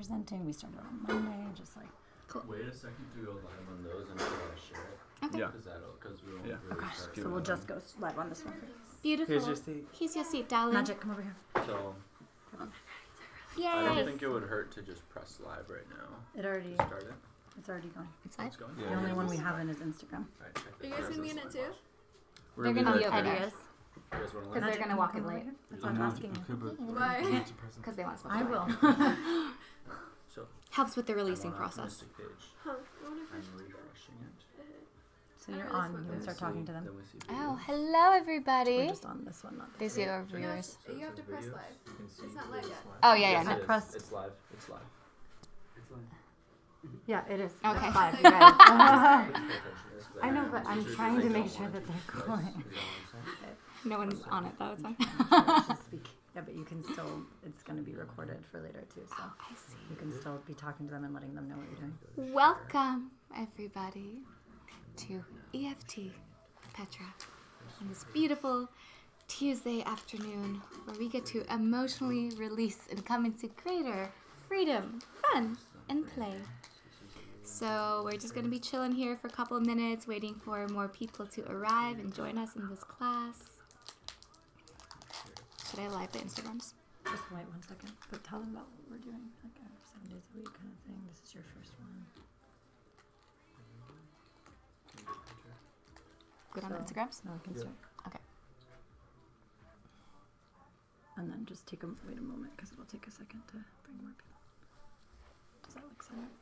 presenting. We started on Monday, just like. Cool. Wait a second to go live on those and share it. Okay. Yeah. Because we won't Yeah. really Okay. start So doing we'll it. just go live on this one. Beautiful. Here's your seat. Here's your seat, darling. Magic, come over here. So Yay. I don't think it would hurt to just press live right now. It already, To start it. it's already going. It's live. It's going. The only one we have in is Instagram. Alright, check Are you guys gonna be in it too? They're gonna be over there. Ideas. You guys want to Because they're gonna walk in late. That's what I'm asking you. Why? Because they want to. I will. So Helps with the I'm releasing on process. Optimystic page. Huh. I wonder if I'm refreshing it. So you're on. You can start talking to them. Then we see Oh, videos. hello We're everybody. just on this one, not this These one. are our Check it out. viewers. So You it have to says press videos. live. You can see It's not live videos yet. Oh yeah, Yes, yeah. it No. is. Press- It's live. It's live. Yeah, it is. Okay. It's live, you guys. Pay attention to this, 'cause I know, don't but I'm usually trying do to like make a sure 1, that 2, they're 3 going. slice. Is that what I'm saying? No one's on it though. It's fine. Just speak. Yeah, but you can still, it's going to be recorded for later too, so I see. you can still be talking to them and letting them know what you're doing. Welcome everybody to EFT Petra on this beautiful Tuesday afternoon where we get to emotionally release and come into greater freedom, fun, and play. So we're just going to be chilling here for a couple of minutes waiting for more people to arrive and join us in this class. Should I live the Instagrams? Just wait 1 second, but tell them about what we're doing, like 7 days a week kind of thing. This is your first one. Good on the So- Instagrams? No, I can Yeah. start. Okay. And then just wait a moment because it'll take a second to bring more people. Does that look sense?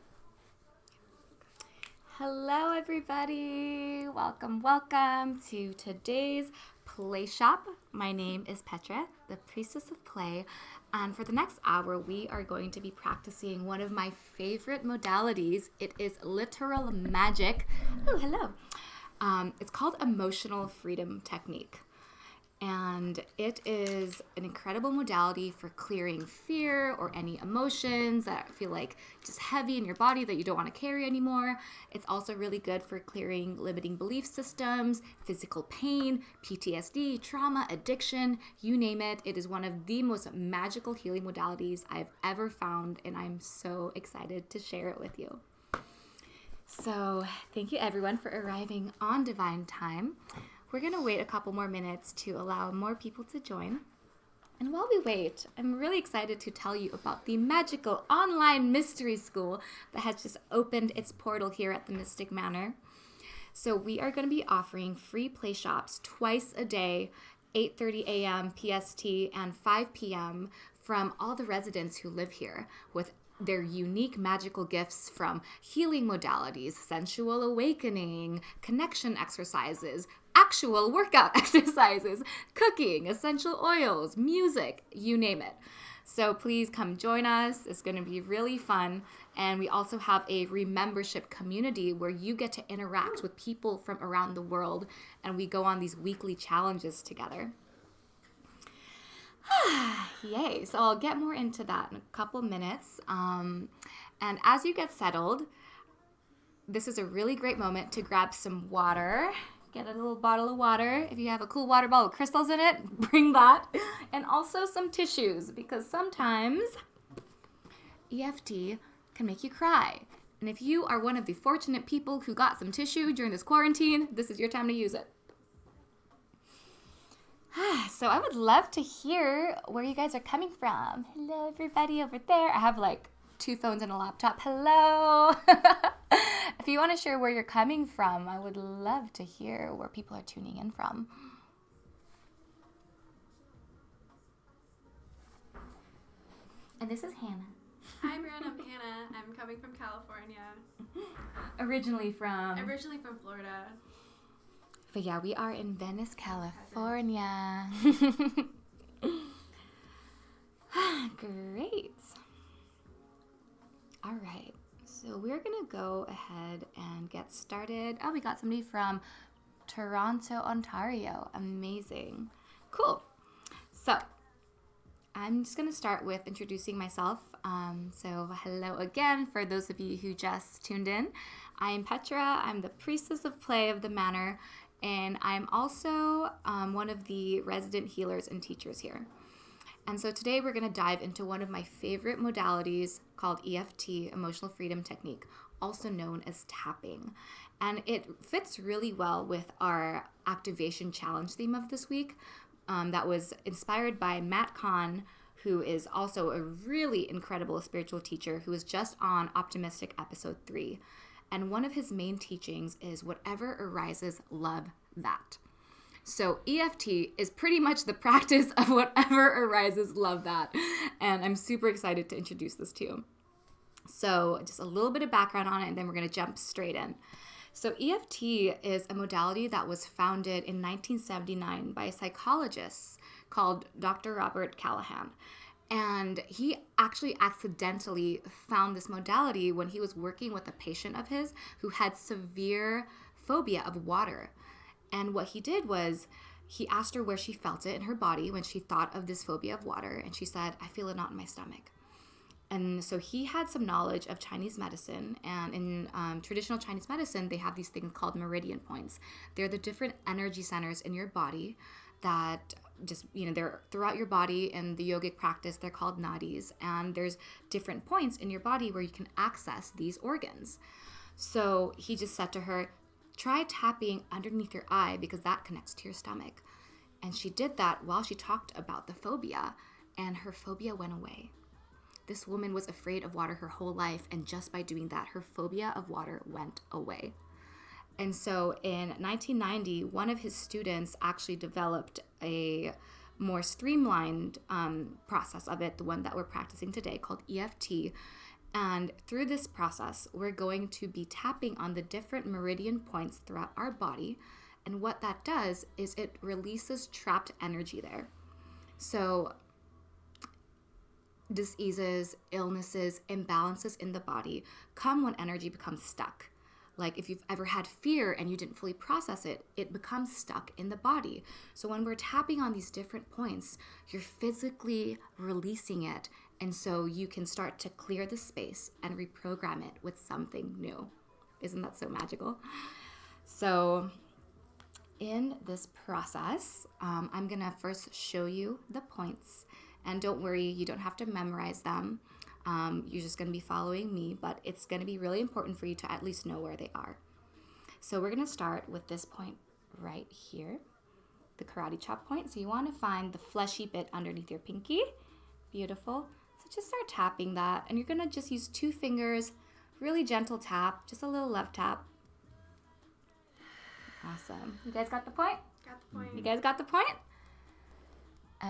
Hello everybody! Welcome to today's Play Shop. My name is Petra, the Priestess of Play, and for the next hour we are going to be practicing one of my favorite modalities. It is literal magic. Oh, hello. It's called Emotional Freedom Technique. And it is an incredible modality for clearing fear or any emotions that feel like just heavy in your body that you don't want to carry anymore. It's also really good for clearing limiting belief systems, physical pain, PTSD, trauma, addiction, you name it. It is one of the most magical healing modalities I've ever found, and I'm so excited to share it with you. So thank you everyone for arriving on Divine Time. We're going to wait a couple more minutes to allow more people to join. And while we wait, I'm really excited to tell you about the magical online mystery school that has just opened its portal here at the Mystic Manor. So we are going to be offering free play shops twice a day, 8:30 a.m. PST and 5 p.m. from all the residents who live here with their unique magical gifts from healing modalities, sensual awakening, connection exercises, actual workout exercises, cooking, essential oils, music, you name it. So please come join us. It's going to be really fun. And we also have a remembership community where you get to interact with people from around the world, and we go on these weekly challenges together. Yay. So I'll get more into that in a couple minutes. And as you get settled, this is a really great moment to grab some water. Get a little bottle of water. If you have a cool water bottle with crystals in it, bring that. And also some tissues, because sometimes EFT can make you cry. And if you are one of the fortunate people who got some tissue during this quarantine, this is your time to use it. So I would love to hear where you guys are coming from. Hello, everybody over there. I have like 2 phones and a laptop. Hello. If you want to share where you're coming from, I would love to hear where people are tuning in from. And this is Hannah. Hi everyone, I'm Hannah. I'm coming from California. Originally from Florida. But yeah, we are in Venice, California. Great. All right. So we're going to go ahead and get started. Oh, we got somebody from Toronto, Ontario. Amazing. Cool. So I'm just going to start with introducing myself. So hello again for those of you who just tuned in. I'm Petra. I'm the Priestess of Play of the Manor, and I'm also one of the resident healers and teachers here. And so today we're going to dive into one of my favorite modalities called EFT, Emotional Freedom Technique, also known as tapping. And it fits really well with our activation challenge theme of this week that was inspired by Matt Kahn, who is also a really incredible spiritual teacher who was just on Optimistic episode 3. And one of his main teachings is whatever arises, love that. So EFT is pretty much the practice of whatever arises, love that. And I'm super excited to introduce this to you. So just a little bit of background on it, and then we're going to jump straight in. So EFT is a modality that was founded in 1979 by a psychologist called Dr. Robert Callahan. And he actually accidentally found this modality when he was working with a patient of his who had severe phobia of water. And what he did was he asked her where she felt it in her body when she thought of this phobia of water. And she said, I feel it not in my stomach. And so he had some knowledge of Chinese medicine. And in traditional Chinese medicine, they have these things called meridian points. They're the different energy centers in your body that just, they're throughout your body. In the yogic practice, they're called nadis. And there's different points in your body where you can access these organs. So he just said to her, try tapping underneath your eye because that connects to your stomach. And she did that while she talked about the phobia, and her phobia went away. This woman was afraid of water her whole life, and just by doing that, her phobia of water went away. And so in 1990, one of his students actually developed a more streamlined process of it, the one that we're practicing today, called EFT. And through this process, we're going to be tapping on the different meridian points throughout our body. And what that does is it releases trapped energy there. So diseases, illnesses, imbalances in the body come when energy becomes stuck. Like if you've ever had fear and you didn't fully process it, it becomes stuck in the body. So when we're tapping on these different points, you're physically releasing it. And so you can start to clear the space and reprogram it with something new. Isn't that so magical? So in this process, I'm going to first show you the points. And don't worry, you don't have to memorize them. You're just going to be following me, but it's going to be really important for you to at least know where they are. So we're going to start with this point right here, the karate chop point. So you want to find the fleshy bit underneath your pinky. Beautiful. So just start tapping that, and you're going to just use 2 fingers, really gentle tap, just a little love tap. Awesome. You guys got the point? Got the point. You guys got the point?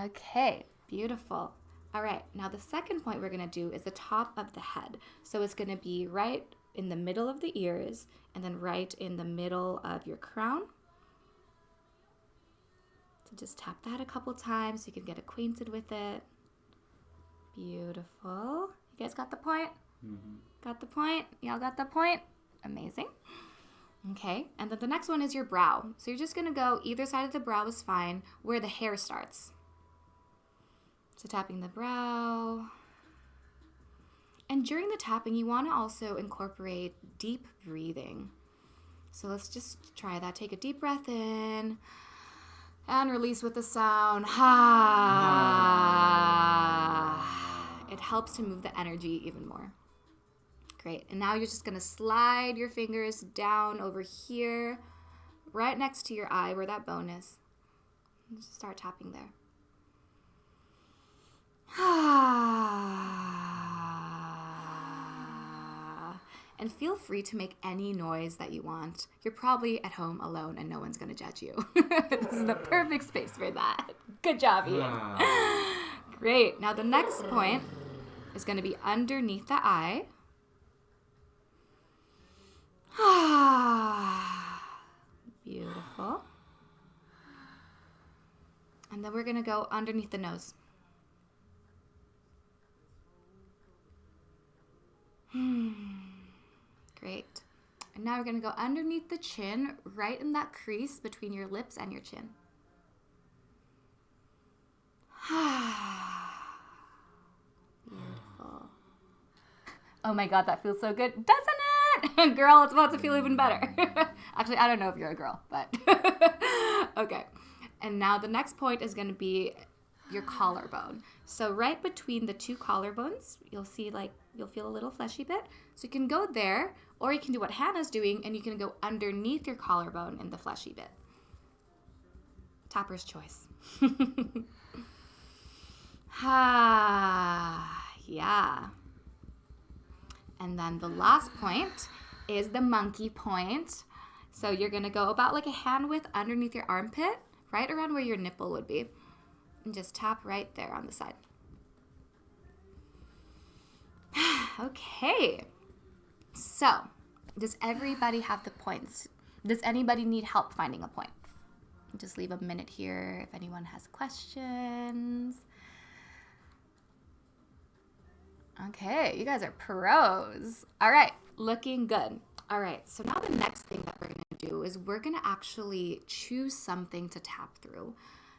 Okay, beautiful. All right, now the second point we're going to do is the top of the head. So it's going to be right in the middle of the ears and then right in the middle of your crown. So just tap that a couple times so you can get acquainted with it. Beautiful. You guys got the point? Mm-hmm. Got the point? Y'all got the point? Amazing. Okay, and then the next one is your brow. So you're just going to go either side of the brow is fine, where the hair starts. So tapping the brow. And during the tapping, you want to also incorporate deep breathing. So let's just try that. Take a deep breath in and release with the sound. It helps to move the energy even more. Great. And now you're just going to slide your fingers down over here, right next to your eye where that bone is. And just start tapping there. And feel free to make any noise that you want. You're probably at home alone and no one's going to judge you. This is the perfect space for that. Good job, Ian. Great. Now the next point is going to be underneath the eye. Beautiful. And then we're going to go underneath the nose. Great. And now we're going to go underneath the chin, right in that crease between your lips and your chin. Beautiful. Oh my God, that feels so good, doesn't it? Girl, it's about to feel even better. Actually, I don't know if you're a girl, but okay. And now the next point is going to be your collarbone. So right between the two collarbones, you'll feel a little fleshy bit. So you can go there, or you can do what Hannah's doing, and you can go underneath your collarbone in the fleshy bit. Tapper's choice. Yeah. And then the last point is the monkey point. So you're going to go about like a hand width underneath your armpit, right around where your nipple would be. And just tap right there on the side. Okay. So, does everybody have the points? Does anybody need help finding a point? Just leave a minute here if anyone has questions. Okay, you guys are pros. All right, looking good. All right, so now the next thing that we're going to do is we're going to actually choose something to tap through.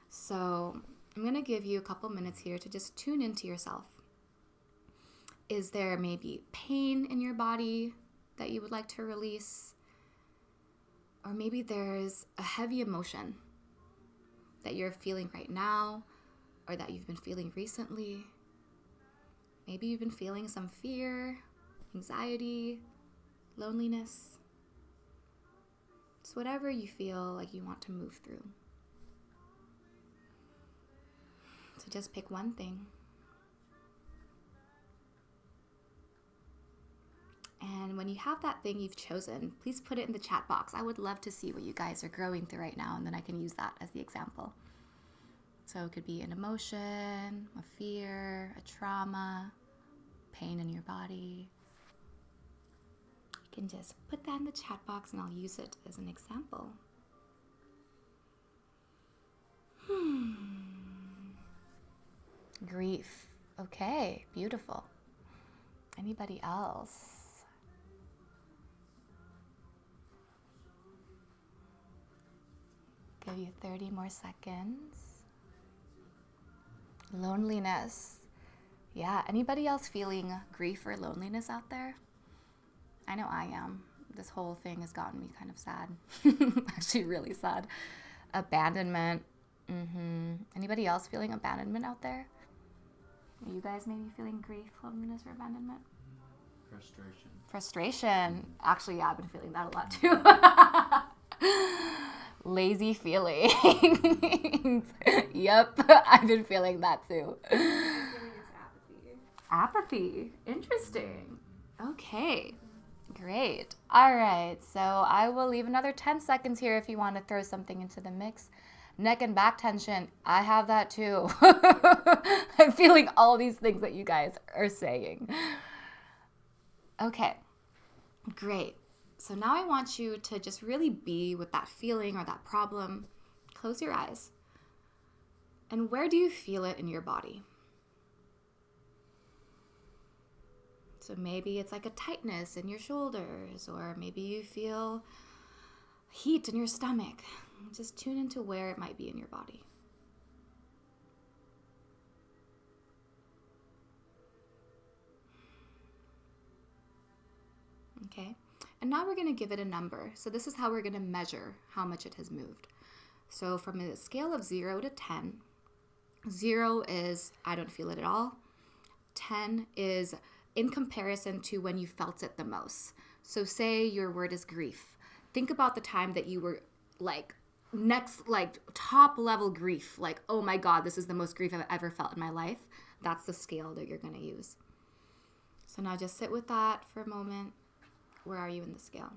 So I'm going to give you a couple minutes here to just tune into yourself. Is there maybe pain in your body that you would like to release? Or maybe there's a heavy emotion that you're feeling right now or that you've been feeling recently. Maybe you've been feeling some fear, anxiety, loneliness. It's whatever you feel like you want to move through. So just pick one thing. And when you have that thing you've chosen, please put it in the chat box. I would love to see what you guys are growing through right now, and then I can use that as the example. So it could be an emotion, a fear, a trauma, pain in your body. You can just put that in the chat box and I'll use it as an example. Grief. Okay, beautiful. Anybody else? Give you 30 more seconds. Loneliness. Yeah, anybody else feeling grief or loneliness out there? I know I am. This whole thing has gotten me kind of sad. Actually, really sad. Abandonment. Anybody else feeling abandonment out there? Are you guys maybe feeling grief, loneliness, or abandonment? Frustration. Actually, yeah, I've been feeling that a lot too. Lazy feelings. Yep, I've been feeling that too. Apathy. Interesting. Okay, great. All right, so I will leave another 10 seconds here if you want to throw something into the mix. Neck and back tension. I have that too. I'm feeling all these things that you guys are saying. Okay, great. So now I want you to just really be with that feeling or that problem. Close your eyes. And where do you feel it in your body? So maybe it's like a tightness in your shoulders, or maybe you feel heat in your stomach. Just tune into where it might be in your body. Okay. And now we're going to give it a number. So this is how we're going to measure how much it has moved. So from a scale of 0 to 10, 0 is I don't feel it at all. 10 is in comparison to when you felt it the most. So say your word is grief. Think about the time that you were like top level grief. Like, oh my God, this is the most grief I've ever felt in my life. That's the scale that you're going to use. So now just sit with that for a moment. Where are you in the scale?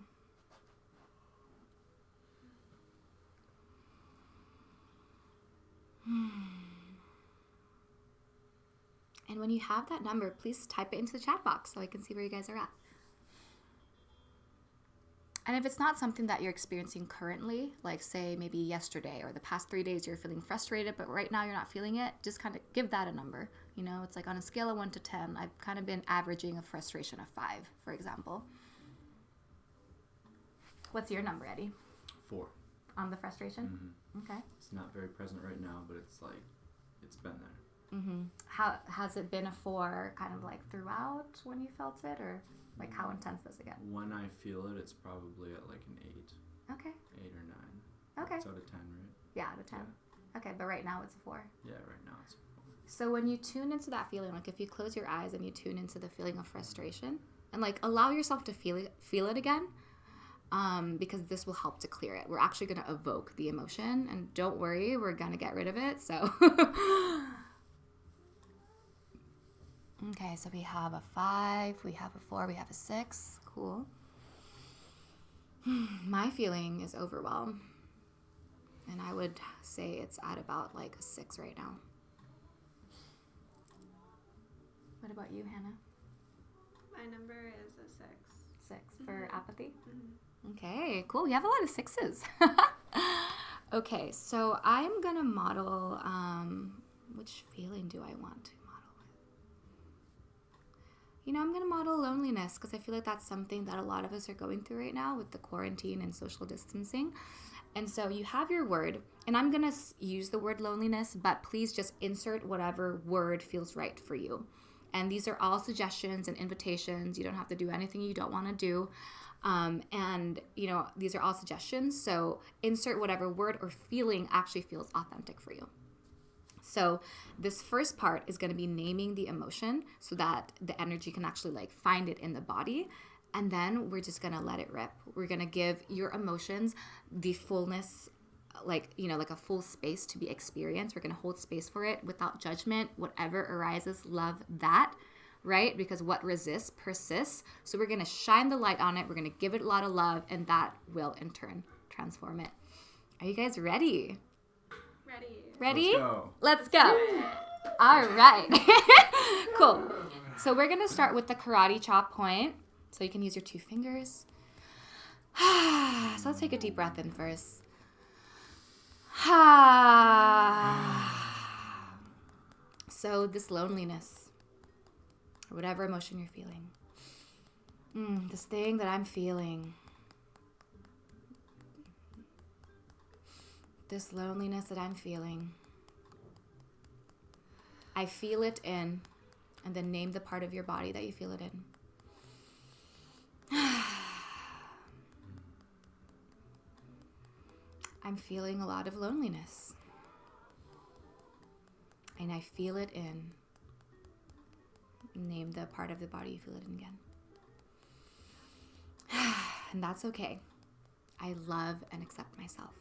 And when you have that number, please type it into the chat box so I can see where you guys are at. And if it's not something that you're experiencing currently, like say maybe yesterday or the past 3 days you're feeling frustrated, but right now you're not feeling it, just kind of give that a number. You know, it's like on a scale of 1 to 10, I've kind of been averaging a frustration of 5, for example. What's your number, Eddie? 4. On the frustration? Okay. It's not very present right now, but it's like, it's been there. How has it been a 4 kind of like throughout when you felt it, or like how intense does it get? When I feel it, it's probably at like an 8. Okay. 8 or 9. Okay. It's out of 10, right? Yeah, out of 10. Okay, but right now it's a 4. Yeah, right now it's. So when you tune into that feeling, like if you close your eyes and you tune into the feeling of frustration and like allow yourself to feel it again, because this will help to clear it. We're actually going to evoke the emotion, and don't worry, we're going to get rid of it. So, okay, so we have a 5, we have a 4, we have a 6. Cool. My feeling is overwhelm, and I would say it's at about like a 6 right now. What about you, Hannah? My number is a 6. 6 for apathy? Mm-hmm. Okay, cool. You have a lot of 6s. Okay, so I'm going to model, which feeling do I want to model with? You know, I'm going to model loneliness because I feel like that's something that a lot of us are going through right now with the quarantine and social distancing. And so you have your word, and I'm going to use the word loneliness, but please just insert whatever word feels right for you. And these are all suggestions and invitations. You don't have to do anything you don't want to do. And, you know, these are all suggestions. So insert whatever word or feeling actually feels authentic for you. So this first part is going to be naming the emotion so that the energy can actually like find it in the body. And then we're just going to let it rip. We're going to give your emotions the fullness, like, you know, like a full space to be experienced. We're going to hold space for it without judgment. Whatever arises, love that, right? Because what resists persists. So we're going to shine the light on it. We're going to give it a lot of love, and that will in turn transform it. Are you guys ready? Ready? Let's go. All right. Cool. So we're going to start with the karate chop point. So you can use your 2 fingers. So let's take a deep breath in first. So this loneliness, or whatever emotion you're feeling, this thing that I'm feeling, this loneliness that I'm feeling, I feel it in, and then name the part of your body that you feel it in. I'm feeling a lot of loneliness. And I feel it in. Name the part of the body you feel it in again. And that's okay. I love and accept myself.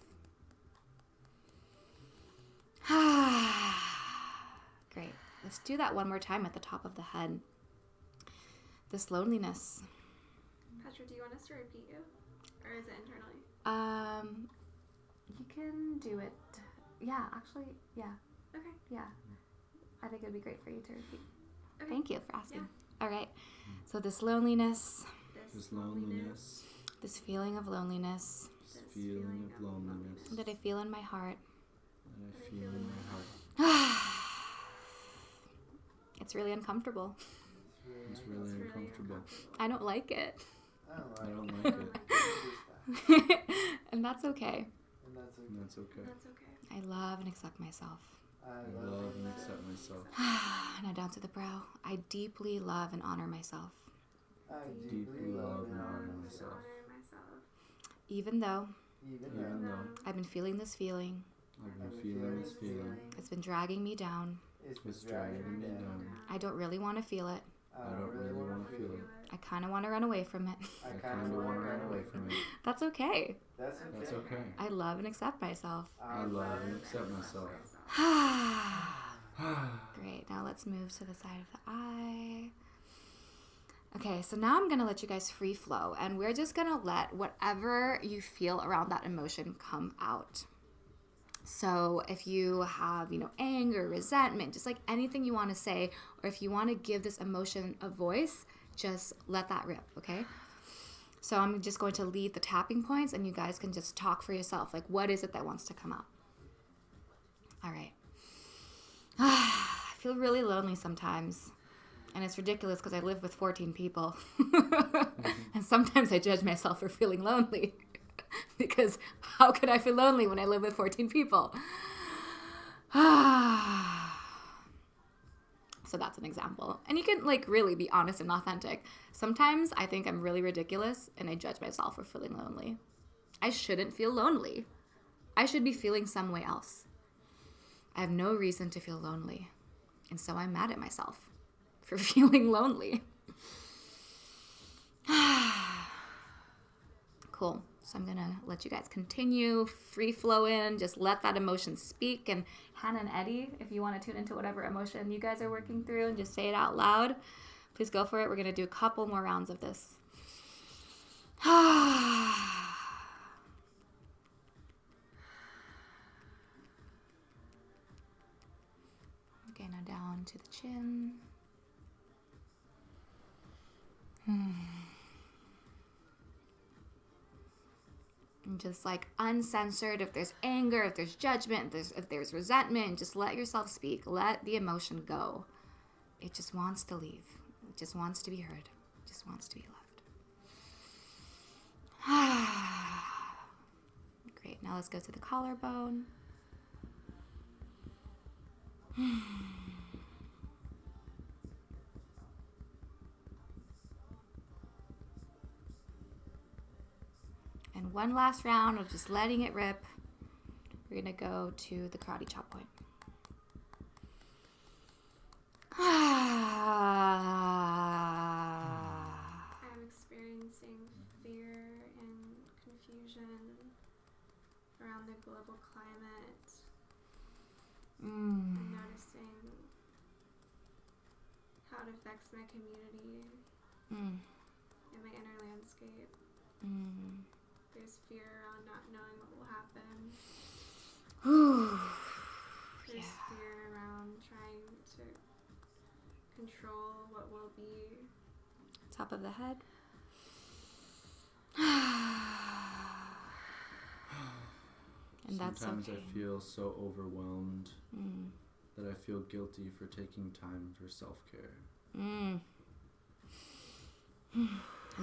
Great. Let's do that one more time at the top of the head. This loneliness. Petra, do you want us to repeat you? Or is it internally? You can do it. Yeah, actually, yeah. Okay. Yeah. I think it would be great for you to repeat. Okay. Thank you for asking. Yeah. All right. So this loneliness, This loneliness. this feeling of loneliness This feeling of loneliness. that I feel in my heart. That I feel in my heart. It's really uncomfortable. It's really uncomfortable. I don't like it. I don't like it. And that's okay. And that's okay. That's okay. I love and accept myself. I love and accept myself. Now down to the brow. I deeply love and honor myself. I deeply love and honor myself. Honor myself. Even though Even though I've been feeling this feeling, I've been feeling this feeling, it's been dragging me down. it's dragging me down. I don't really want to feel it. I don't really want to feel it. I kind of want to run away from it. I kind of want to run away from it. That's okay. That's okay. I love and accept myself. I love and accept myself. Great. Now let's move to the side of the eye. Okay, so now I'm going to let you guys free flow, and we're just going to let whatever you feel around that emotion come out. So if you have, anger, resentment, just like anything you want to say, or if you want to give this emotion a voice, just let that rip, okay? So I'm just going to lead the tapping points, and you guys can just talk for yourself. Like, what is it that wants to come out? All right. I feel really lonely sometimes. And it's ridiculous because I live with 14 people. And sometimes I judge myself for feeling lonely. Because how could I feel lonely when I live with 14 people? So that's an example. And you can really be honest and authentic. Sometimes I think I'm really ridiculous and I judge myself for feeling lonely. I shouldn't feel lonely. I should be feeling some way else. I have no reason to feel lonely. And so I'm mad at myself for feeling lonely. Cool. So I'm going to let you guys continue, free flow in, just let that emotion speak. And Hannah and Eddie, if you want to tune into whatever emotion you guys are working through and just say it out loud, please go for it. We're going to do a couple more rounds of this. Okay, now down to the chin. And just like uncensored, if there's anger, if there's judgment, if there's resentment, just let yourself speak. Let the emotion go. It just wants to leave. It just wants to be heard. It just wants to be loved. Great. Now let's go to the collarbone. And one last round of just letting it rip. We're going to go to the karate chop point. I'm experiencing fear and confusion around the global climate. I'm noticing how it affects my community and my inner landscape. There's fear around not knowing what will happen. There's fear around trying to control what will be. Top of the head. And that's Sometimes okay. I feel so overwhelmed that I feel guilty for taking time for self-care. And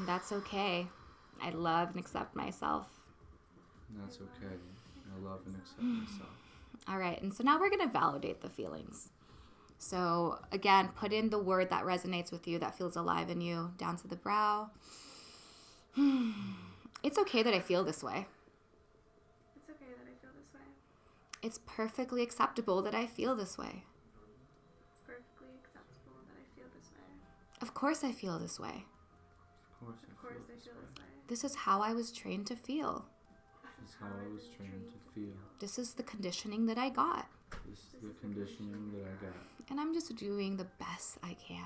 that's okay. I love and accept myself. And that's okay. I love and accept myself. All right, and so now we're going to validate the feelings. So again, put in the word that resonates with you, that feels alive in you, down to the brow. It's okay that I feel this way. It's okay that I feel this way. It's perfectly acceptable that I feel this way. It's perfectly acceptable that I feel this way. Of course I feel this way. Of course I feel this way. This is how I was trained to feel. This is how I was trained to feel. This is the conditioning that I got. This is the conditioning that I got. And I'm just doing the best I can.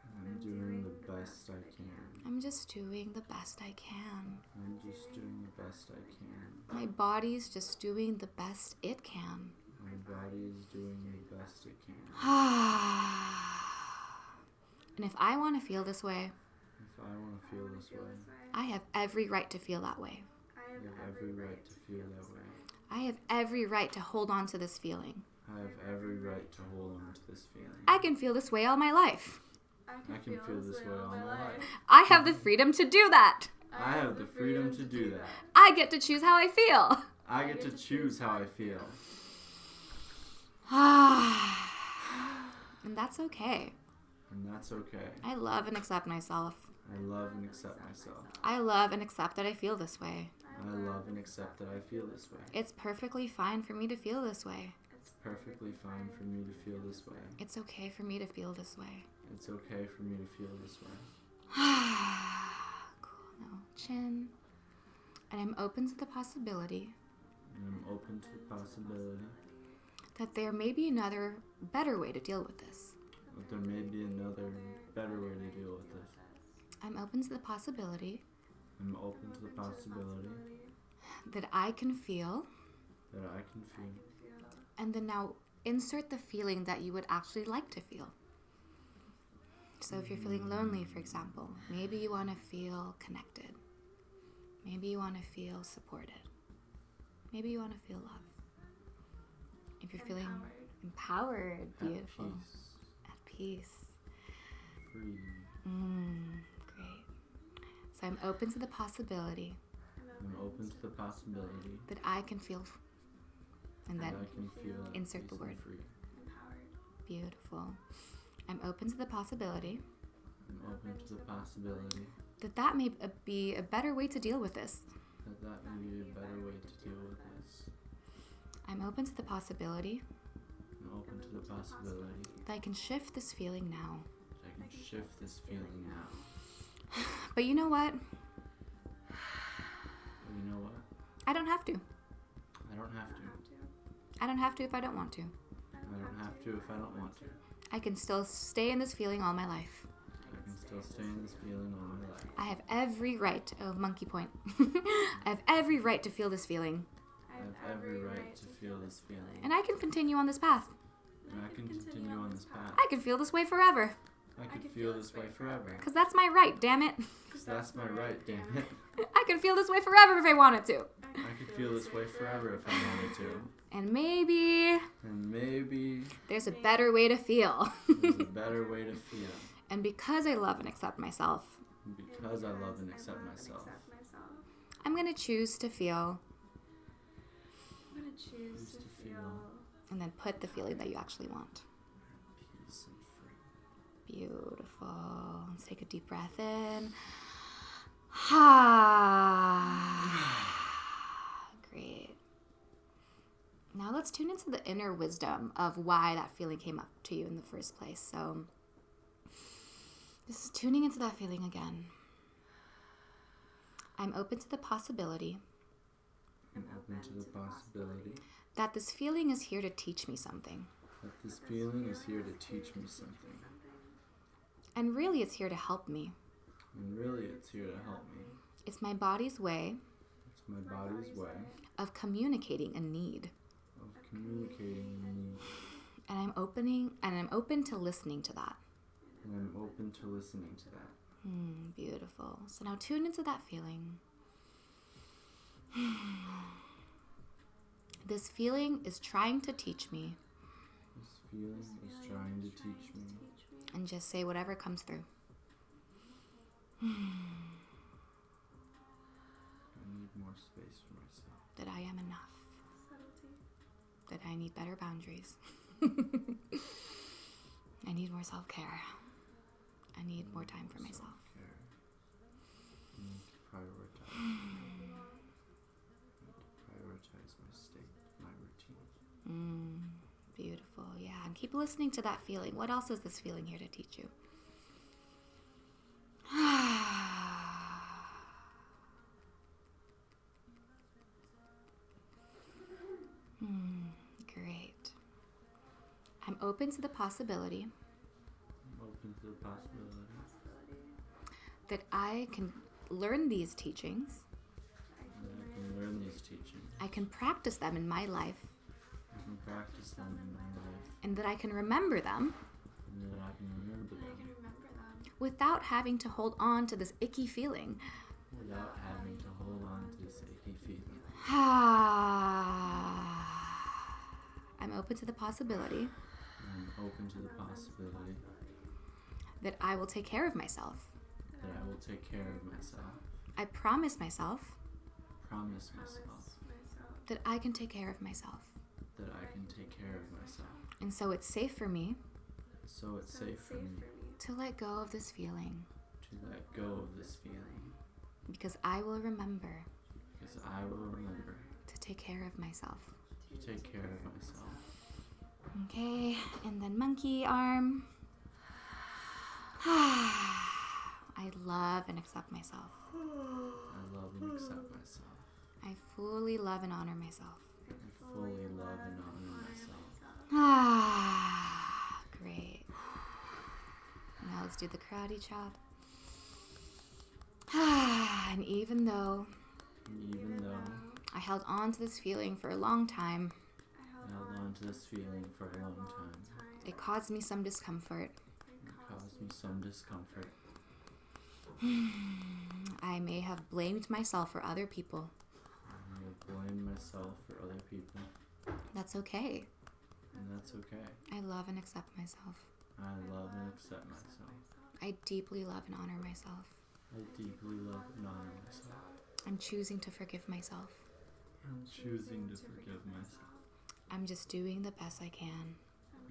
And I'm doing the best I can. I'm just doing the best I can. I'm just doing the best I can. My body's just doing the best it can. My body is doing the best it can. And if I want to feel this way, If I want to feel this way, I have every right to feel that way. I I have every right to feel that way. I have every right to hold on to this feeling. I have every right to hold on to this feeling. I can feel this way all my life. I can feel this way all my life. I have the freedom to do that. I have the freedom to do that. I get to choose how I feel. I get to choose how I feel. And that's okay. And that's okay. I love and accept myself. I love and accept myself. I love and accept that I feel this way. I love and accept that I feel this way. It's perfectly fine for me to feel this way. It's perfectly fine for me to feel this way. It's okay for me to feel this way. It's okay for me to feel this way. Cool. Now, chin. And I'm open to the possibility And I'm open to the possibility that there may be another better way to deal with this. that there may be another better way to deal with this. I'm open to the possibility I'm open to the possibility that I can feel, that I can feel. and then now insert the feeling that you would actually like to feel. So if you're feeling lonely, for example, maybe you want to feel connected. Maybe you want to feel supported. Maybe you want to feel love. If you're feeling empowered, beautiful, at peace. Free. Great. So I'm open to the possibility I'm open to the possibility that I can feel, and that then I can feel insert peace the word. and free. Beautiful. I'm open to the possibility I'm open to the possibility that may be a better way to deal with this. that may be a better way to deal with this. I'm open to the possibility open to the possibility that I can shift this feeling now. that I can shift this feeling now. But you know what? But you know what? I don't have to. I don't have to. I don't have to if I don't want to. I don't have to if I don't want to. I can still stay in this feeling all my life. I can still stay in this feeling all my life. I have every right. Oh, monkey point. I have every right to feel this feeling. I have every right to feel this feeling. And I can continue on this path. And I can continue on this path. I can feel this way forever. I can feel this way forever. Because that's my right, damn it. Because that's my right, damn it. I can feel this way forever if I wanted to. I could feel this way forever if I wanted to. And maybe And maybe there's a better way to feel. there's a better way to feel. And because I love and accept myself, And because I love and accept myself, I'm going to choose to feel I'm gonna choose to feel and then put the feeling that you actually want. peace and free. Beautiful. Let's take a deep breath in. Great. Now let's tune into the inner wisdom of why that feeling came up to you in the first place. So this is tuning into that feeling again. I'm open to the possibility I'm open to the possibility that this feeling is here to teach me something. that this feeling is here to teach me something. And really, it's here to help me. And really, it's here to help me. It's my body's way It's my body's way of communicating a need. of communicating a need. And I'm open to listening to that. And I'm open to listening to that. Beautiful. So now tune into that feeling. This feeling is trying to teach me. This feeling is trying to teach me. And just say whatever comes through. I need more space for myself. That I am enough. That I need better boundaries. I need more self-care. I need more time for myself. Self-care. I need to prioritize. I need to prioritize my state, my routine. Beautiful. Yeah. And keep listening to that feeling. What else is this feeling here to teach you? Great. I'm open to the possibility I'm open to the possibility that I can learn these teachings. that I can learn these teachings. I can practice them in my life. I can practice them in my life. And that I can remember them And that I can remember them without having to hold on to this icky feeling. without having to hold on to this icky feeling. I'm open to the possibility I'm open to the possibility that I will take care of myself. that I will take care of myself. I promise myself Promise myself that I can take care of myself. that I can take care of myself. And so it's safe for me So it's safe for me to let go of this feeling to let go of this feeling because I will remember because I will remember to take care of myself. to take care of myself. Okay, and then monkey arm. I love and accept myself. I love and accept myself. I fully love and honor myself. I fully love and honor myself. Great. Now let's do the karate chop. And even though I held on to this feeling for a long time, I held on to this feeling for a long time. it caused me some discomfort. It caused me some discomfort. I may have blamed myself for other people. I may have blamed myself for other people. That's okay. And that's okay. I love and accept myself. I love and accept myself. I deeply love and honor myself. I deeply love and honor myself. I'm choosing to forgive myself. I'm choosing to forgive myself. I'm just doing the best I can.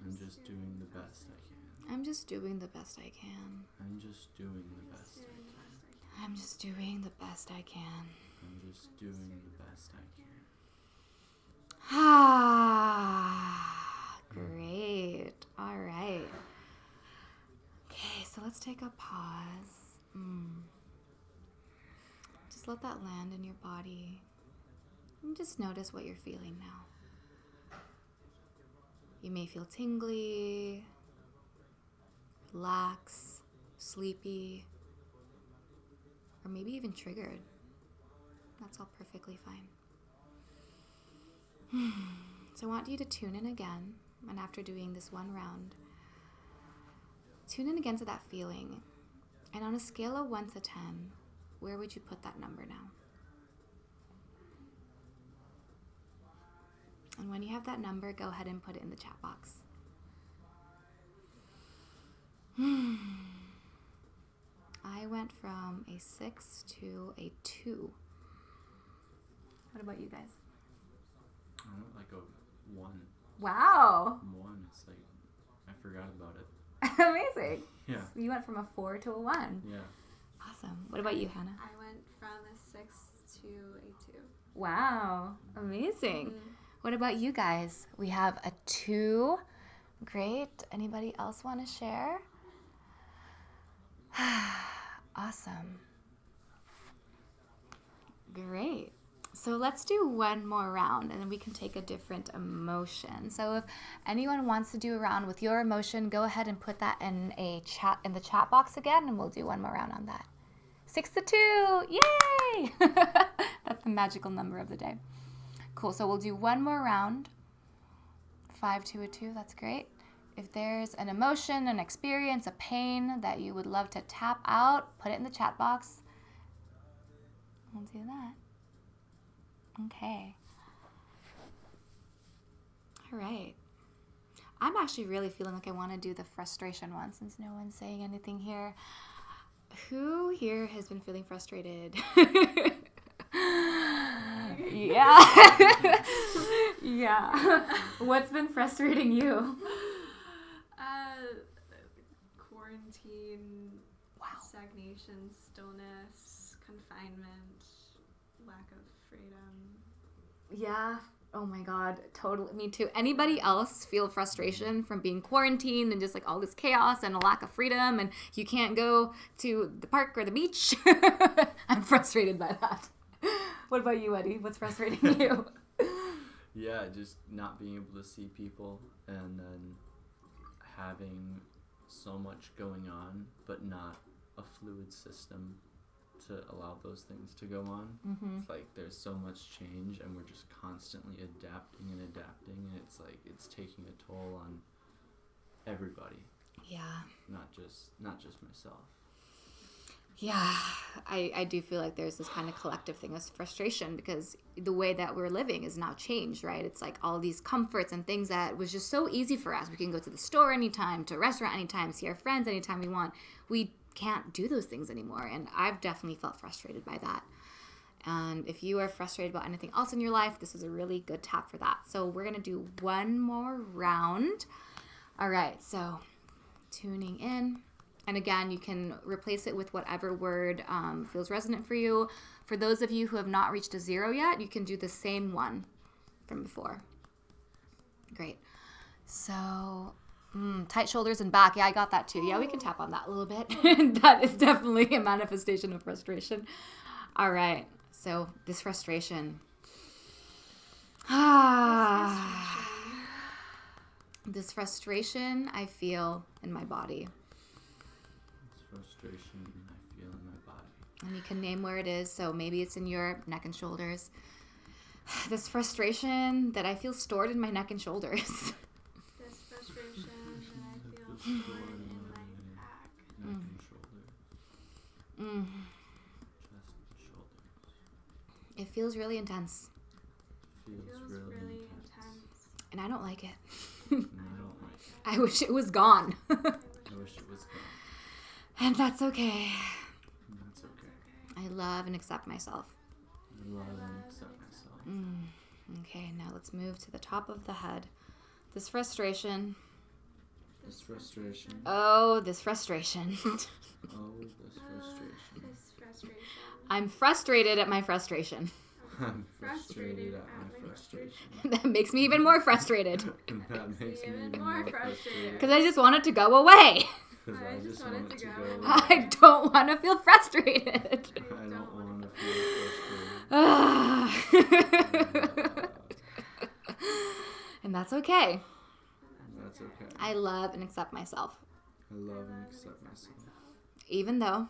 I'm just doing the best I can. I'm just doing the best I can. I'm just doing the best I can. I'm just doing the best I can. I'm just doing the best I can. Great. so let's take a pause. Just let that land in your body. And just notice what you're feeling now. You may feel tingly, relaxed, sleepy, or maybe even triggered. That's all perfectly fine. So I want you to tune in again, and after doing this one round, tune in again to that feeling. And on a scale of 1 to 10, where would you put that number now? And when you have that number, go ahead and put it in the chat box. I went from a 6 to a 2. What about you guys? I went like a 1. Wow. 1. It's like, I forgot about it. Amazing. Yeah. So you went from a 4 to a 1. Yeah. Awesome. What about you, Hannah? I went from a 6 to a 2. Wow. Amazing. What about you guys? We have a 2. Great. Anybody else want to share? Awesome. Great. So let's do one more round and then we can take a different emotion. So if anyone wants to do a round with your emotion, go ahead and put that in the chat box again and we'll do one more round on that. 6 to 2. Yay! That's the magical number of the day. Cool. So we'll do one more round. 5 to a 2. That's great. If there's an emotion, an experience, a pain that you would love to tap out, put it in the chat box. We'll do that. Okay. All right. I'm actually really feeling like I want to do the frustration one since no one's saying anything here. Who here has been feeling frustrated? Yeah. Yeah. What's been frustrating you? Quarantine, Wow. stagnation, stillness, confinement, lack of freedom. Yeah. Oh my God. Totally. Me too. Anybody else feel frustration from being quarantined and just like all this chaos and a lack of freedom and you can't go to the park or the beach? I'm frustrated by that. What about you, Eddie? What's frustrating you? Yeah, just not being able to see people and then having so much going on, but not a fluid system to allow those things to go on. Mm-hmm. It's like there's so much change and we're just constantly adapting and it's like it's taking a toll on everybody. Yeah. Not just myself. Yeah, I do feel like there's this kind of collective thing of frustration because the way that we're living is now changed, right? It's like all these comforts and things that was just so easy for us. We can go to the store anytime, to a restaurant anytime, see our friends anytime we want. We can't do those things anymore, and I've definitely felt frustrated by that. And if you are frustrated about anything else in your life, this is a really good tap for that. So we're going to do one more round. All right, so tuning in. And again, you can replace it with whatever word feels resonant for you. For those of you who have not reached a 0 yet, you can do the same one from before. Great. So, tight shoulders and back. Yeah, I got that too. Yeah, we can tap on that a little bit. That is definitely a manifestation of frustration. All right. So, this frustration. This frustration I feel in my body. Frustration I feel in my body. And you can name where it is. So maybe it's in your neck and shoulders. This frustration that I feel stored in my neck and shoulders. This frustration that I feel stored in my back. Neck and shoulders. Chest and shoulders. It feels really intense. Feels really intense. And I don't like it. And I don't like it. I wish it was gone. I wish it was gone. And that's okay. That's okay. I love and accept myself. I love and accept myself. Okay, now let's move to the top of the head. This frustration. This frustration. Oh, this frustration. Oh, this frustration. This frustration. I'm frustrated at my frustration. I'm frustrated at my frustration. That makes me even more frustrated. That makes me even more frustrated. Because I just want it to go away. Because I just want it to go. I don't want to feel frustrated. I don't want to feel frustrated. And that's okay. That's okay. I love and accept myself. I love and accept myself. Even though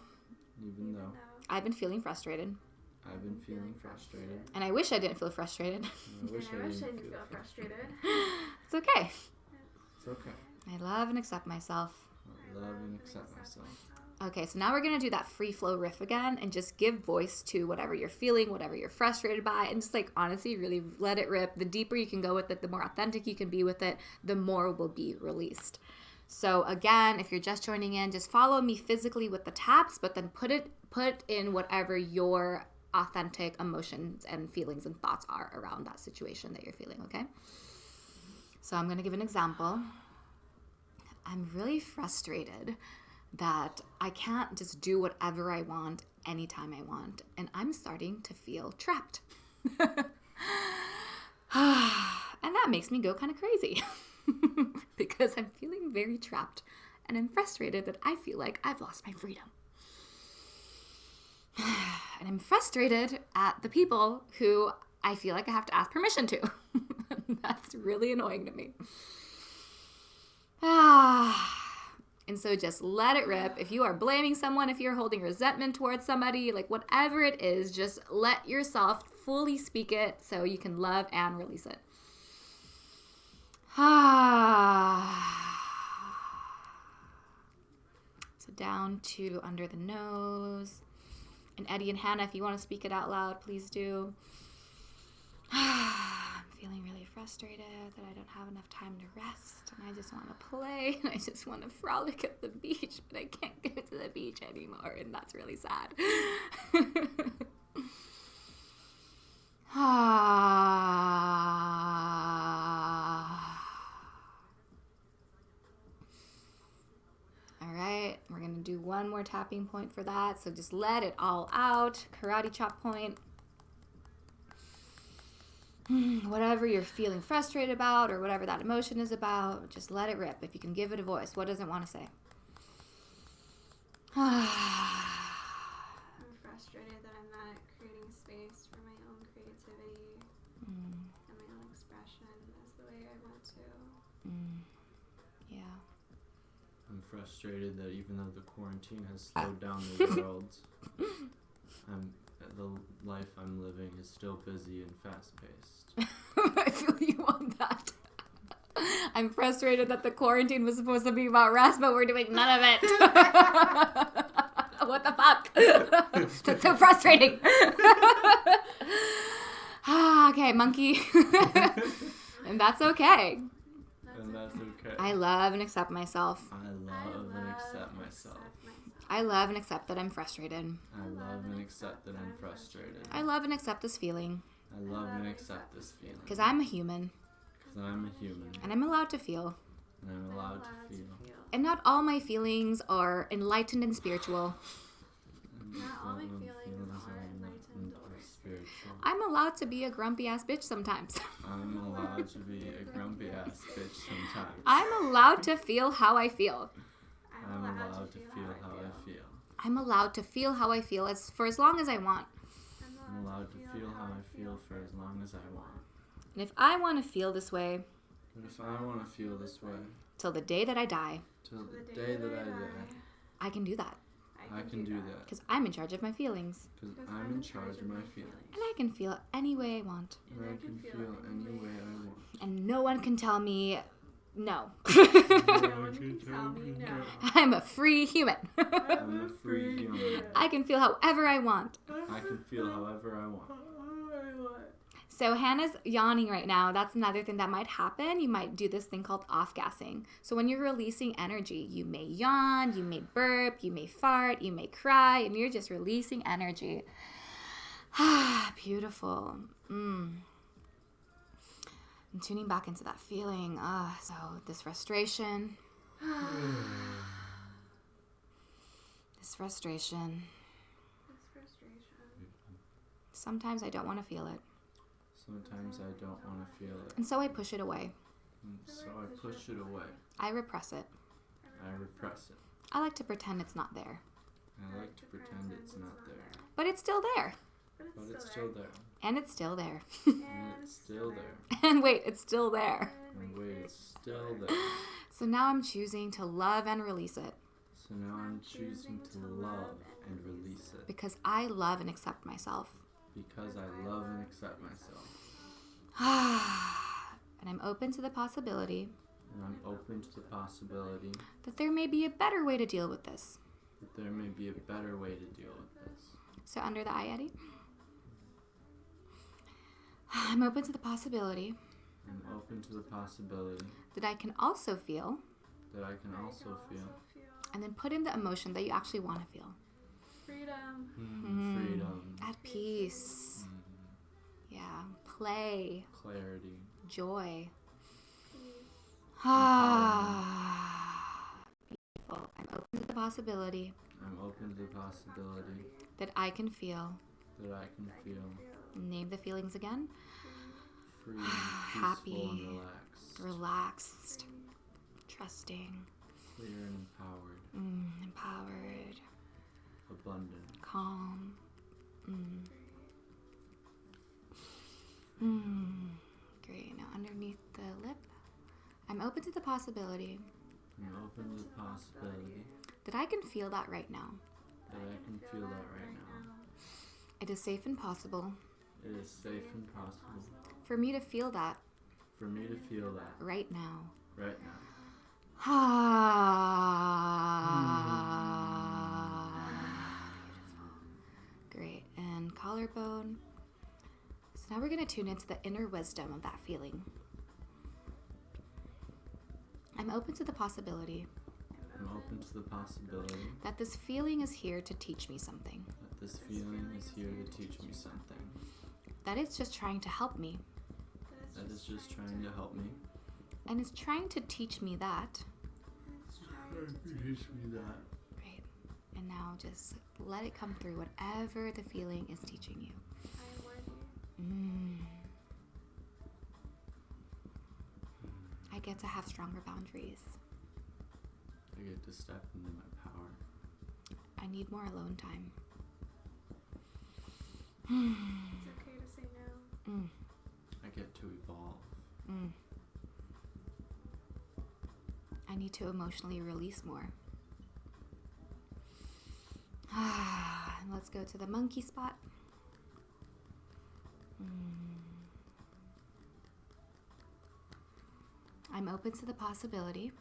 I've been feeling frustrated. I've been feeling frustrated. And I wish I didn't feel frustrated. I wish I didn't feel frustrated. It's okay. It's okay. I love and accept myself. I love and accept myself. Okay, so now we're going to do that free flow riff again and just give voice to whatever you're feeling, whatever you're frustrated by, and just like honestly really let it rip. The deeper you can go with it, the more authentic you can be with it, the more will be released. So again, if you're just joining in, just follow me physically with the taps, but then put in whatever your authentic emotions and feelings and thoughts are around that situation that you're feeling, okay? So I'm going to give an example. I'm really frustrated that I can't just do whatever I want anytime I want, and I'm starting to feel trapped. And that makes me go kind of crazy because I'm feeling very trapped, and I'm frustrated that I feel like I've lost my freedom. And I'm frustrated at the people who I feel like I have to ask permission to. That's really annoying to me. And so just let it rip. If you are blaming someone, if you're holding resentment towards somebody, like whatever it is, just let yourself fully speak it so you can love and release it. So down to under the nose. And Eddie and Hannah, if you want to speak it out loud, please do. I'm feeling really frustrated that I don't have enough time to rest, and I just want to play, and I just want to frolic at the beach, but I can't go to the beach anymore, and that's really sad. All right, we're going to do one more tapping point for that, so just let it all out. Karate chop point. Whatever you're feeling frustrated about or whatever that emotion is about, just let it rip. If you can give it a voice, what does it want to say? I'm frustrated that I'm not creating space for my own creativity and my own expression as the way I want to. Yeah. I'm frustrated that even though the quarantine has slowed down the world, the life I'm living is still busy and fast-paced. I feel you on that. I'm frustrated that the quarantine was supposed to be about rest, but we're doing none of it. What the fuck? That's so frustrating. Okay, monkey. And that's okay. And that's okay. I love and accept myself. I love and accept myself. I love and accept that I'm frustrated. I love and accept that I'm frustrated. I love and accept this feeling. I love and accept this feeling. Because I'm a human. Because I'm a human. And I'm allowed to feel. And I'm allowed to feel. And not all my feelings are enlightened and spiritual. Not all my feelings are enlightened or spiritual. I'm allowed to be a grumpy ass bitch sometimes. I'm allowed to be a grumpy ass bitch sometimes. I'm allowed to feel how I feel. I'm allowed to feel how I feel. I'm allowed to feel how I feel for as long as I want. I'm allowed to feel how I feel for as long as I want. And if I want to feel this way, And if I want to feel this way, till the day that I die, till the day that I die, I can do that. I can do that. Because I'm in charge of my feelings. Because I'm in charge of my feelings. And I can feel any way I want. And I can feel any way I want. And no one can tell me no. No one can tell me no. I'm a free human. I'm a free human. I can feel however I want. I can feel however I want. So Hannah's yawning right now. That's another thing that might happen. You might do this thing called off-gassing. So when you're releasing energy, you may yawn, you may burp, you may fart, you may cry, and you're just releasing energy. Beautiful. I'm tuning back into that feeling. So this frustration. This frustration. Sometimes I don't want to feel it. Sometimes I don't want to feel it. And so I push it away. And so I push it away. I repress it. I repress it. I like to pretend it's not there. I like to pretend it's not there. But it's still there. But it's still there. And it's still there. And it's still there. And wait, it's still there. And wait, it's still there. So now I'm choosing to love and release it. So now I'm choosing to love and release it. Because I love and accept myself. Because I love and accept myself. And I'm open to the possibility And I'm open to the possibility that there may be a better way to deal with this. that there may be a better way to deal with this. So under the eye, Eddie. I'm open to the possibility I'm open to the possibility that I can also feel that I can also feel and then put in the emotion that you actually want to feel. Freedom. freedom, At peace. Yeah. Play. clarity, Joy. Peace. Beautiful. I'm open to the possibility I'm open to the possibility that I can feel. that I can feel Name the feelings again. free, peaceful, Happy. and relaxed, Relaxed. Trusting. clear and empowered, Empowered. abundant, Calm. Great. Now underneath the lip, I'm open to the possibility I'm open to the possibility that I can feel that right now. that I can feel that right now. It is safe and possible It is safe and possible for me to feel that for me to feel that right now. right now. Great. And collarbone. So now we're going to tune into the inner wisdom of that feeling. I'm open to the possibility I'm open to the possibility that this feeling is here to teach me something. that this feeling is here to teach me something. That it's just trying to help me. That is just trying to help me. And it's trying to teach me that. Teach me that. Great. And now just let it come through, whatever the feeling is teaching you. I am worthy. I get to have stronger boundaries. I get to step into my power. I need more alone time. It's okay to say no. I get to evolve. I need to emotionally release more. And let's go to the monkey spot. I'm open to the possibility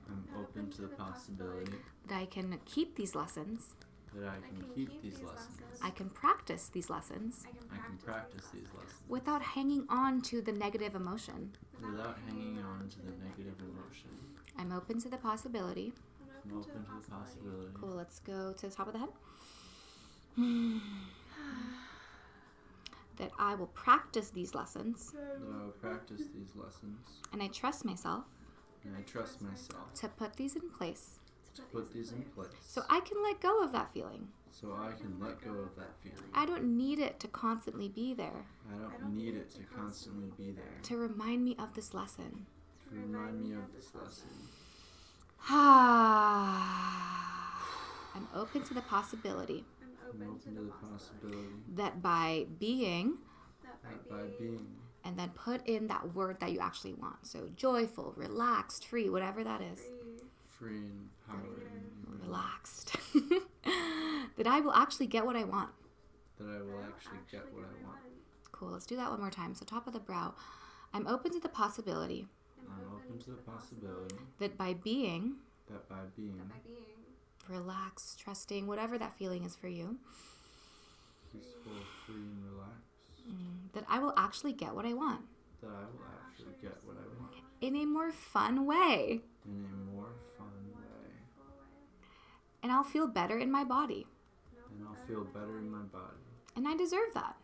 I'm open to the possibility that I can keep these lessons. that I can keep these lessons. I can practice these lessons I can practice these lessons without hanging on to the negative emotion. without hanging on to the negative emotion. I'm open to the possibility. I'm open to the possibility Cool, let's go to the top of the head. That I will practice these lessons that I will practice these lessons and I trust myself and I trust myself to put these in place to put these in place so I can let go of that feeling. so I can let go of that feeling. I don't need it to constantly be there I don't need it to constantly be there to remind me of this lesson. to remind me of this lesson. I'm open to the possibility I'm open to the possibility that by being that that by being and then put in that word that you actually want. So joyful, relaxed, free, whatever that is. free and empowered and Relaxed. That I will actually get what I want. that I will actually get what I want. Cool, let's do that one more time. So top of the brow. I'm open to the possibility I'm open to the possibility that by being that by being relaxed, trusting, whatever that feeling is for you, peaceful, free, and relaxed, that I will actually get what I want that I will actually get what I want in a more fun way. in a more fun way. And I'll feel better in my body. And I'll feel better in my body. And I deserve that.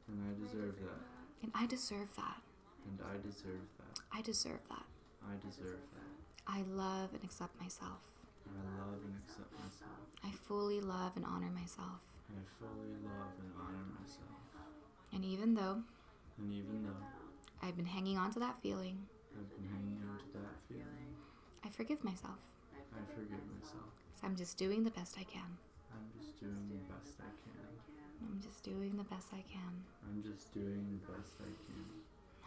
And I deserve that. And I deserve that. And I deserve that. I deserve that. I deserve that. I love and accept myself. I love and accept myself. I fully love and honor myself. I fully love and honor myself. And even though though I've been hanging on to that feeling, I've been hanging on to that feeling, I forgive myself. I forgive myself. So I'm just doing the best I can. I'm just doing the best I can. I'm just doing the best I can. I'm just doing the best I can.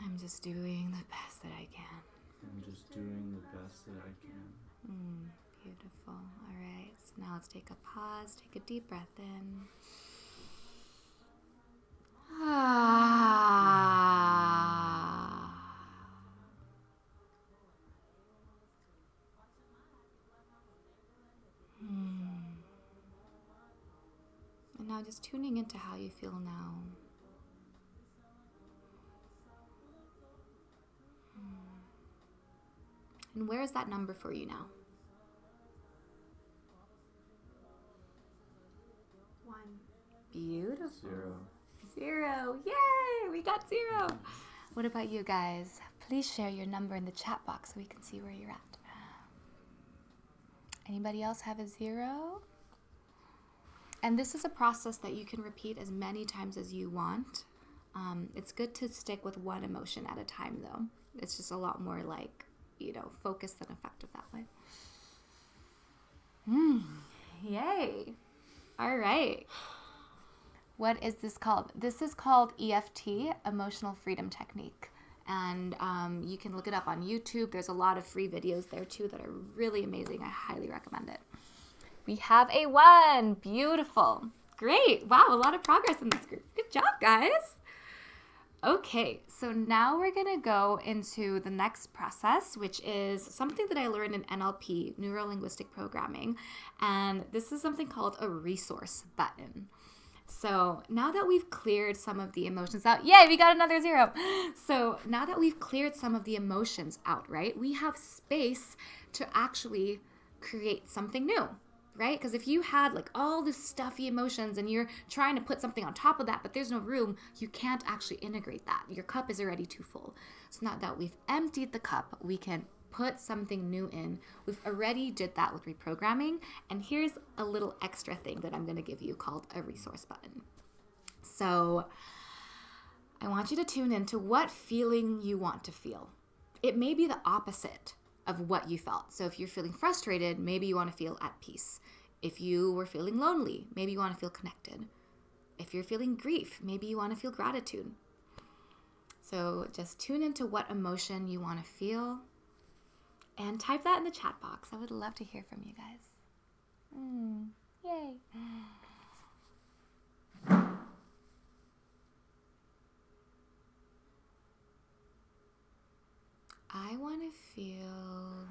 I'm just doing the best that I can. I'm just doing the best that I can. Beautiful. All right. So now let's take a pause. Take a deep breath in. And now just tuning into how you feel now. And where is that number for you now? 1. Beautiful. 0. 0. Yay! We got 0. What about you guys? Please share your number in the chat box so we can see where you're at. Anybody else have a 0? And this is a process that you can repeat as many times as you want. It's good to stick with one emotion at a time, though. It's just a lot more like, focused and effective that way. Yay. All right. What is this called? This is called EFT, Emotional Freedom Technique. And you can look it up on YouTube. There's a lot of free videos there, too, that are really amazing. I highly recommend it. We have a 1. Beautiful. Great. Wow, a lot of progress in this group. Good job, guys. Okay, so now we're going to go into the next process, which is something that I learned in NLP, Neuro-Linguistic Programming, and this is something called a resource button. So now that we've cleared some of the emotions out, yay, we got another 0. So now that we've cleared some of the emotions out, right, we have space to actually create something new. Right? Because if you had like all this stuffy emotions and you're trying to put something on top of that, but there's no room, you can't actually integrate that. Your cup is already too full. So now that we've emptied the cup, we can put something new in. We've already did that with reprogramming. And here's a little extra thing that I'm going to give you called a resource button. So I want you to tune into what feeling you want to feel. It may be the opposite of what you felt. So if you're feeling frustrated, maybe you want to feel at peace. If you were feeling lonely, maybe you want to feel connected. If you're feeling grief, maybe you want to feel gratitude. So just tune into what emotion you want to feel and type that in the chat box. I would love to hear from you guys. Yay. I want to feel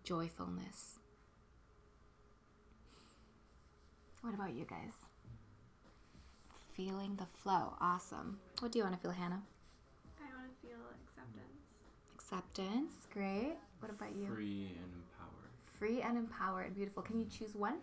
joyfulness. What about you guys? Feeling the flow. Awesome. What do you want to feel, Hannah? I want to feel acceptance. Acceptance. Great. What about you? Free and empowered. Free and empowered. Beautiful. Can you choose one?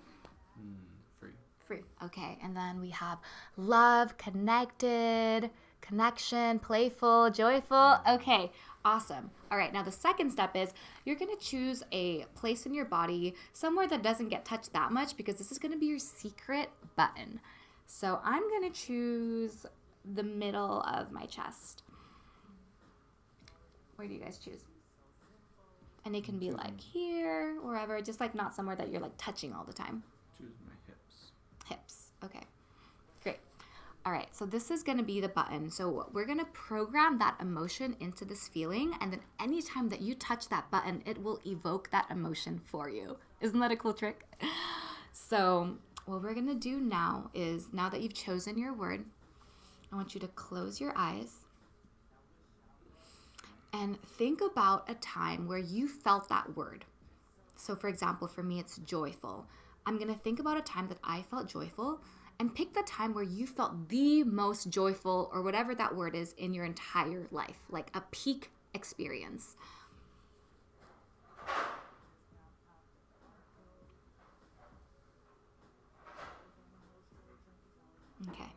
Free. Free. Okay. And then we have love, connected, connection, playful, joyful. Okay. Awesome. All right. Now the second step is you're going to choose a place in your body, somewhere that doesn't get touched that much, because this is going to be your secret button. So I'm going to choose the middle of my chest. Where do you guys choose? And it can be like here, wherever, just like not somewhere that you're like touching all the time. Choose my hips. Hips. Okay. Great. All right. So this is going to be the button. So we're going to program that emotion into this feeling. And then anytime that you touch that button, it will evoke that emotion for you. Isn't that a cool trick? So what we're going to do now is, now that you've chosen your word, I want you to close your eyes and think about a time where you felt that word. So for example, for me, it's joyful. I'm going to think about a time that I felt joyful and pick the time where you felt the most joyful, or whatever that word is, in your entire life, like a peak experience. Okay.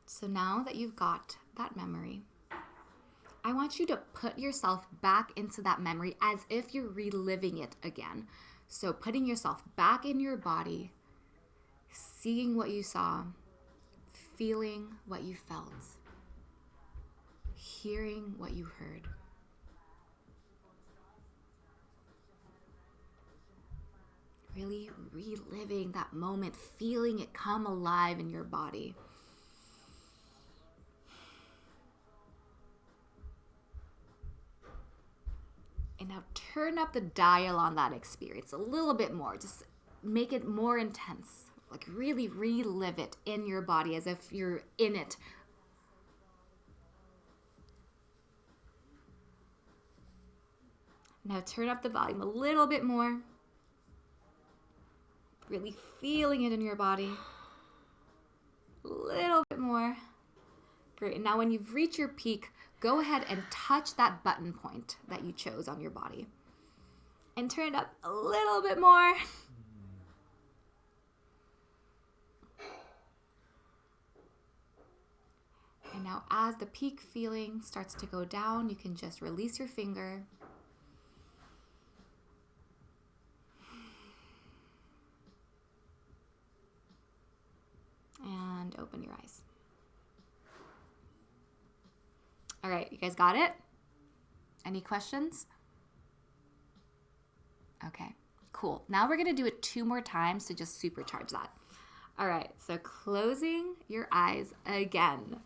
So now that you've got that memory, I want you to put yourself back into that memory as if you're reliving it again. So putting yourself back in your body, seeing what you saw, feeling what you felt, hearing what you heard. really reliving that moment, feeling it come alive in your body. And now turn up the dial on that experience a little bit more. Just make it more intense. Like really relive it in your body as if you're in it. Now turn up the volume a little bit more. Really feeling it in your body. A little bit more. Great. And now when you've reached your peak, go ahead and touch that button point that you chose on your body. And turn it up a little bit more. And now as the peak feeling starts to go down, you can just release your finger. And open your eyes. All right, you guys got it? Any questions? Okay, cool. Now we're gonna do it 2 more times to just supercharge that. All right, so closing your eyes again.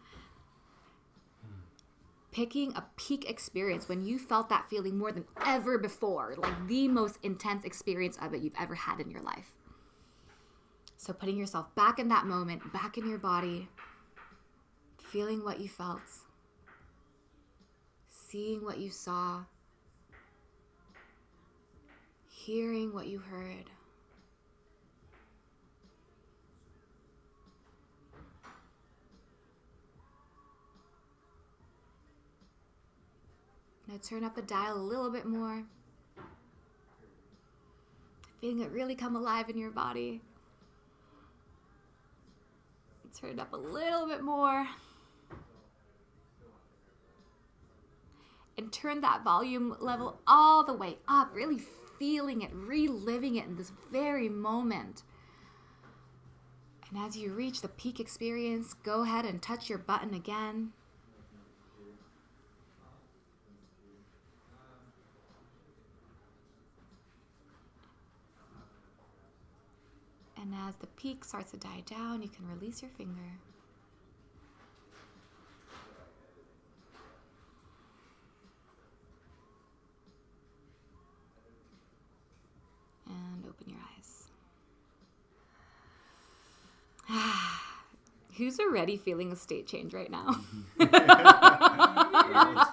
Picking a peak experience when you felt that feeling more than ever before, like the most intense experience of it you've ever had in your life. So putting yourself back in that moment, back in your body, feeling what you felt, seeing what you saw, hearing what you heard. Now turn up the dial a little bit more. Feeling it really come alive in your body. Turn it up a little bit more. And turn that volume level all the way up, really feeling it, reliving it in this very moment. And as you reach the peak experience, go ahead and touch your button again. And as the peak starts to die down, you can release your finger. And open your eyes. Who's already feeling a state change right now? It's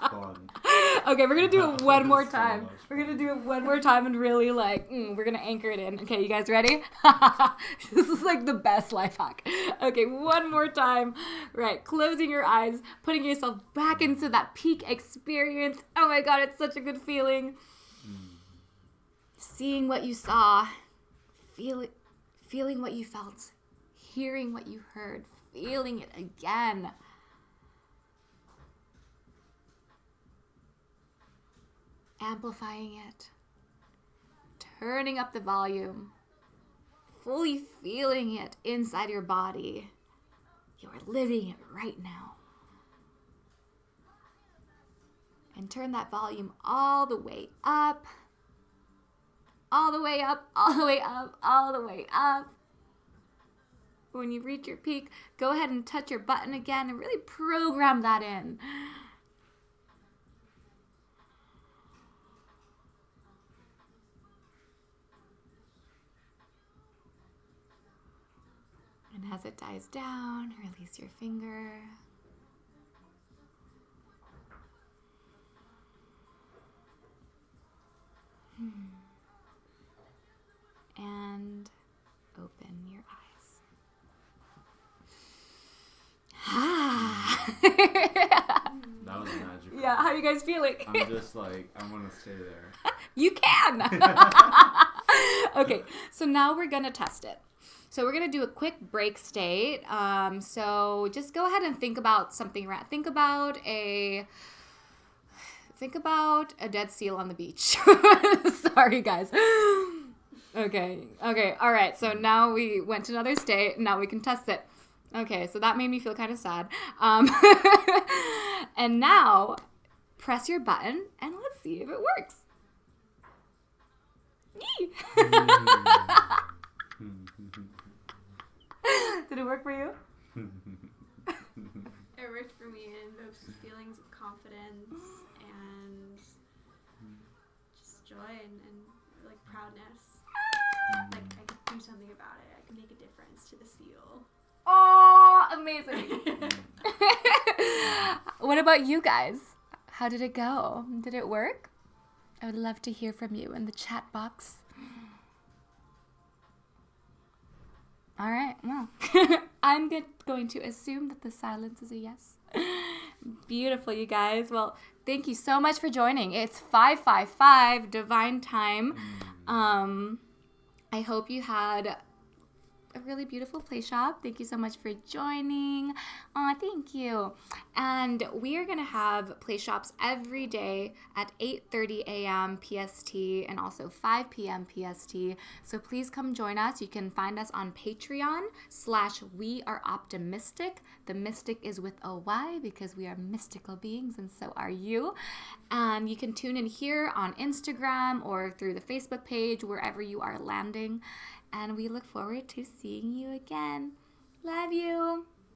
fun. Okay, we're gonna do it one more time. much We're gonna do it one more time and really we're gonna anchor it in. Okay, you guys ready? This is like the best life hack. Okay, one more time. Right, closing your eyes, putting yourself back into that peak experience. Oh my God, it's such a good feeling. Seeing what you saw, feeling what you felt, hearing what you heard, feeling it again. Amplifying it, turning up the volume, fully feeling it inside your body. You are living it right now. And turn that volume all the way up, all the way up, all the way up, all the way up. When you reach your peak, go ahead and touch your button again and really program that in. And as it dies down, release your finger. And open your eyes. That was magical. Yeah, how are you guys feeling? I'm just like, I want to stay there. You can. Okay, so now we're going to test it. So we're going to do a quick break state. So just go ahead and think about something. Think about a dead seal on the beach. Sorry, guys. Okay. All right. So now we went to another state. Now we can test it. Okay. So that made me feel kind of sad. And now press your button and let's see if it works. Did it work for you? It worked for me and evokes feelings of confidence and just joy and like proudness. Like I could do something about it. I could make a difference to the seal. Oh, amazing. What about you guys? How did it go? Did it work? I would love to hear from you in the chat box. All right, well, I'm going to assume that the silence is a yes. Beautiful, you guys. Well, thank you so much for joining. It's 5:55 divine time. I hope you had a really beautiful play shop. Thank you so much for joining. Aw, thank you. And we are going to have play shops every day at 8:30 a.m. PST and also 5 p.m. PST. So please come join us. You can find us on Patreon/WeAreOptimistic. The mystic is with a Y because we are mystical beings and so are you. And you can tune in here on Instagram or through the Facebook page, wherever you are landing. And we look forward to seeing you again. Love you.